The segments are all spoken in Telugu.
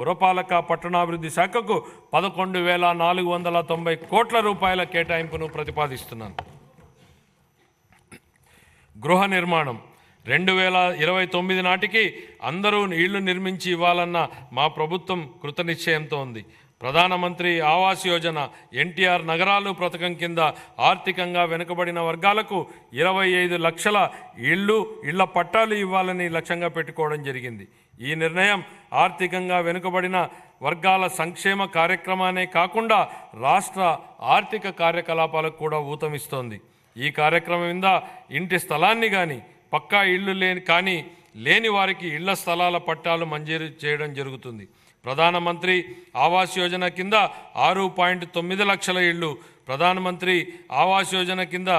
పురపాలక పట్టణాభివృద్ధి శాఖకు 11,490 కోట్ల రూపాయల కేటాయింపును ప్రతిపాదిస్తున్నాను. గృహ నిర్మాణం 2029 నాటికి అందరూ ఇళ్లు నిర్మించి ఇవ్వాలన్న మా ప్రభుత్వం కృతనిశ్చయంతో ఉంది. ప్రధానమంత్రి ఆవాస్ యోజన ఎన్టీఆర్ నగరాలు పథకం కింద ఆర్థికంగా వెనుకబడిన వర్గాలకు 25 లక్షల ఇళ్ల పట్టాలు ఇవ్వాలని లక్ష్యంగా పెట్టుకోవడం జరిగింది. ఈ నిర్ణయం ఆర్థికంగా వెనుకబడిన వర్గాల సంక్షేమ కార్యక్రమానే కాకుండా రాష్ట్ర ఆర్థిక కార్యకలాపాలకు కూడా ఊతమిస్తోంది. ఈ కార్యక్రమం కింద ఇంటి స్థలాన్ని కానీ పక్కా ఇళ్ళు లేని వారికి ఇళ్ల స్థలాల పట్టాలు మంజూరు చేయడం జరుగుతుంది. ప్రధానమంత్రి ఆవాస్ యోజన కింద 6.9 లక్షల ఇళ్ళు, ప్రధానమంత్రి ఆవాస్ యోజన కింద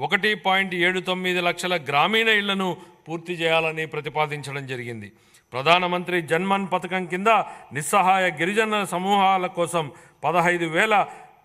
1.79 లక్షల గ్రామీణ ఇళ్లను పూర్తి చేయాలని ప్రతిపాదించడం జరిగింది. ప్రధానమంత్రి జన్మన్ పథకం కింద నిస్సహాయ గిరిజన సమూహాల కోసం 15,000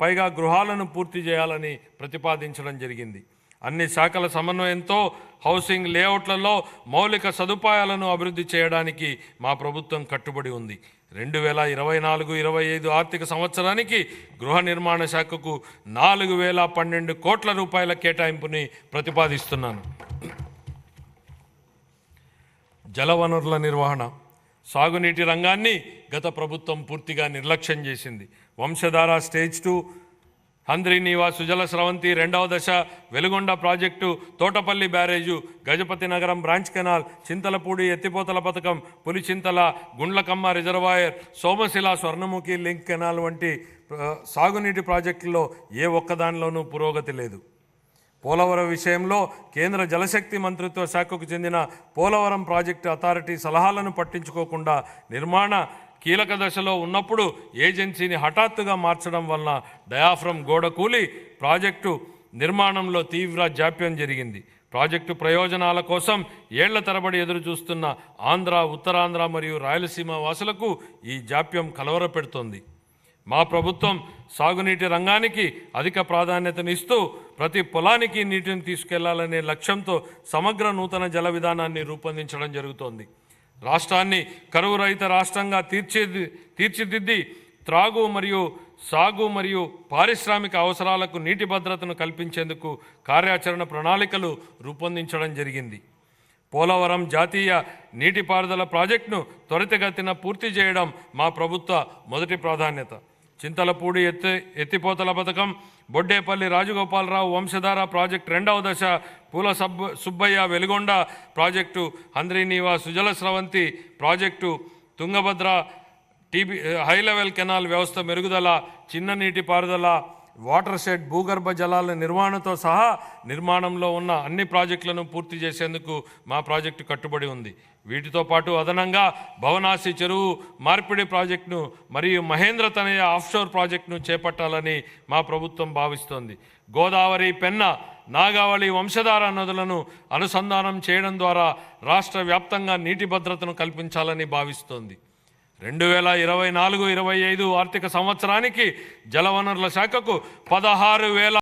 పైగా గృహాలను పూర్తి చేయాలని ప్రతిపాదించడం జరిగింది. అన్ని శాఖల సమన్వయంతో హౌసింగ్ లేఅవుట్లలో మౌలిక సదుపాయాలను అభివృద్ధి చేయడానికి మా ప్రభుత్వం కట్టుబడి ఉంది. 2024-25 ఆర్థిక సంవత్సరానికి గృహ నిర్మాణ శాఖకు 4,012 కోట్ల రూపాయల కేటాయింపుని ప్రతిపాదిస్తున్నాను. జలవనరుల నిర్వహణ, సాగునీటి రంగాన్ని గత ప్రభుత్వం పూర్తిగా నిర్లక్ష్యం చేసింది. వంశధార స్టేజ్ 2, హంద్రీనీవా సుజల స్రవంతి 2వ దశ, వెలుగొండ ప్రాజెక్టు, తోటపల్లి బ్యారేజు, గజపతి నగరం బ్రాంచ్ కెనాల్, చింతలపూడి ఎత్తిపోతల పథకం, Pulichintala Gundlakamma reservoir, Somasila Swarnamukhi link canal వంటి సాగునీటి ప్రాజెక్టుల్లో ఏ ఒక్కదానిలోనూ పురోగతి లేదు. పోలవరం విషయంలో కేంద్ర జలశక్తి మంత్రిత్వ శాఖకు చెందిన పోలవరం ప్రాజెక్టు అథారిటీ సలహాలను పట్టించుకోకుండా నిర్మాణ కీలక దశలో ఉన్నప్పుడు ఏజెన్సీని హఠాత్తుగా మార్చడం వలన డయాఫ్రమ్ గోడ కూలి ప్రాజెక్టు నిర్మాణంలో తీవ్ర జాప్యం జరిగింది. ప్రాజెక్టు ప్రయోజనాల కోసం ఏళ్ల తరబడి ఎదురు చూస్తున్న ఆంధ్ర, ఉత్తరాంధ్ర మరియు రాయలసీమ వాసులకు ఈ జాప్యం కలవరపెడుతోంది. మా ప్రభుత్వం సాగునీటి రంగానికి అధిక ప్రాధాన్యతనిస్తూ ప్రతి పొలానికి నీటిని తీసుకెళ్లాలనే లక్ష్యంతో సమగ్ర నూతన జల విధానాన్ని రూపొందించడం జరుగుతోంది. రాష్ట్రాన్ని కరువు రహిత రాష్ట్రంగా తీర్చిదిద్ది త్రాగు మరియు సాగు మరియు పారిశ్రామిక అవసరాలకు నీటి భద్రతను కల్పించేందుకు కార్యాచరణ ప్రణాళికలు రూపొందించడం జరిగింది. పోలవరం జాతీయ నీటిపారుదల ప్రాజెక్టును త్వరితగతిన పూర్తి చేయడం మా ప్రభుత్వ మొదటి ప్రాధాన్యత. చింతలపూడి ఎత్తిపోతల పథకం, బొడ్డేపల్లి రాజగోపాలరావు వంశధార ప్రాజెక్టు 2వ దశ, Poola Subbaiah Veligonda project, Handri Neeva Sujala Sravanthi project, Tungabhadra high level canal వ్యవస్థ మెరుగుదల, చిన్న నీటి పారుదల, వాటర్ షెడ్, భూగర్భ జలాల నిర్వహణతో సహా నిర్మాణంలో ఉన్న అన్ని ప్రాజెక్టులను పూర్తి చేసేందుకు మా ప్రాజెక్టు కట్టుబడి ఉంది. వీటితో పాటు అదనంగా భవనాసి చెరువు మార్పిడి ప్రాజెక్టును మరియు మహేంద్ర తనయ ఆఫ్షోర్ ప్రాజెక్టును చేపట్టాలని మా ప్రభుత్వం భావిస్తోంది. గోదావరి, పెన్న, నాగావళి వంశధార నదులను అనుసంధానం చేయడం ద్వారా రాష్ట్ర వ్యాప్తంగా నీటి భద్రతను కల్పించాలని భావిస్తోంది. 2024-25 ఆర్థిక సంవత్సరానికి జలవనరుల శాఖకు 16,000